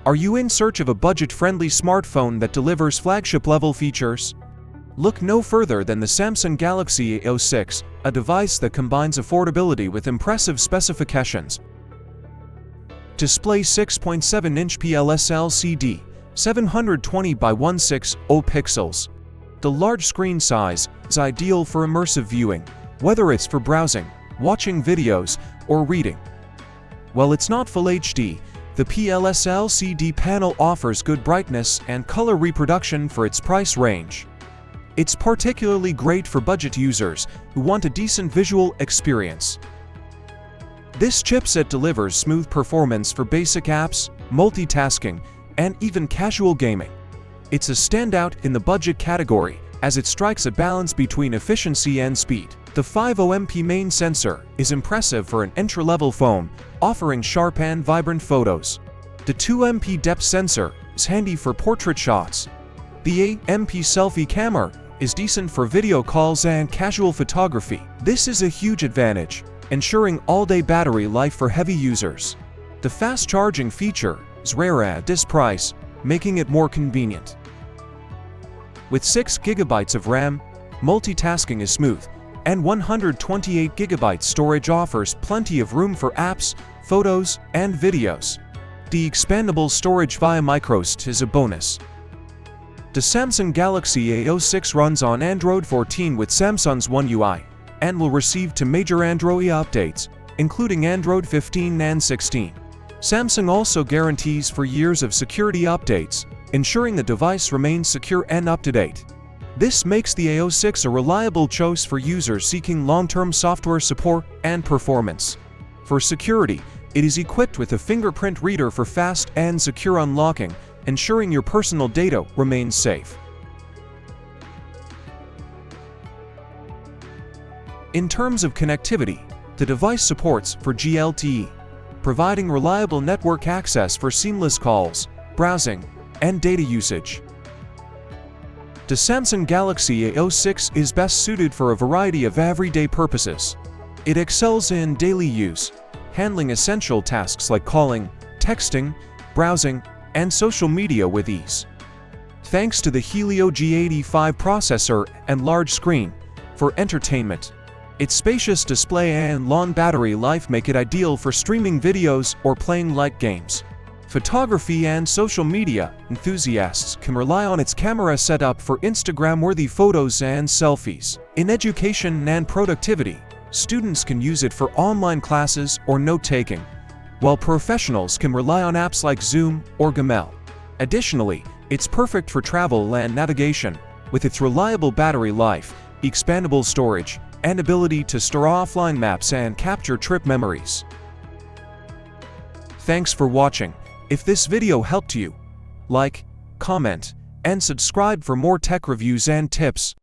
Are you in search of a budget-friendly smartphone that delivers flagship-level features? Look no further than the Samsung Galaxy A06, a device that combines affordability with impressive specifications. Display 6.7-inch PLS LCD, 720 by 160 pixels. The large screen size is ideal for immersive viewing, whether it's for browsing, watching videos, or reading. While it's not Full HD, the PLS LCD panel offers good brightness and color reproduction for its price range. It's particularly great for budget users who want a decent visual experience. This chipset delivers smooth performance for basic apps, multitasking, and even casual gaming. It's a standout in the budget category as it strikes a balance between efficiency and speed. The 50MP main sensor is impressive for an entry-level phone, offering sharp and vibrant photos. The 2MP depth sensor is handy for portrait shots. The 8MP selfie camera is decent for video calls and casual photography. This is a huge advantage, ensuring all-day battery life for heavy users. The fast charging feature is rare at this price, making it more convenient. With 6GB of RAM, multitasking is smooth, and 128GB storage offers plenty of room for apps, photos, and videos. The expandable storage via microSD is a bonus. The Samsung Galaxy A06 runs on Android 14 with Samsung's One UI, and will receive two major Android updates, including Android 15 and 16. Samsung also guarantees 4 years of security updates, ensuring the device remains secure and up-to-date. This makes the A06 a reliable choice for users seeking long-term software support and performance. For security, it is equipped with a fingerprint reader for fast and secure unlocking, ensuring your personal data remains safe. In terms of connectivity, the device supports 4G LTE, providing reliable network access for seamless calls, browsing, and data usage. The Samsung Galaxy A06 is best suited for a variety of everyday purposes. It excels in daily use, handling essential tasks like calling, texting, browsing, and social media with ease. Thanks to the Helio G85 processor and large screen, for entertainment, its spacious display and long battery life make it ideal for streaming videos or playing light games. Photography and social media enthusiasts can rely on its camera setup for Instagram-worthy photos and selfies. In education and productivity, students can use it for online classes or note-taking, while professionals can rely on apps like Zoom or Gmail. Additionally, it's perfect for travel and navigation, with its reliable battery life, expandable storage, and ability to store offline maps and capture trip memories. Thanks for watching. If this video helped you, like, comment, and subscribe for more tech reviews and tips.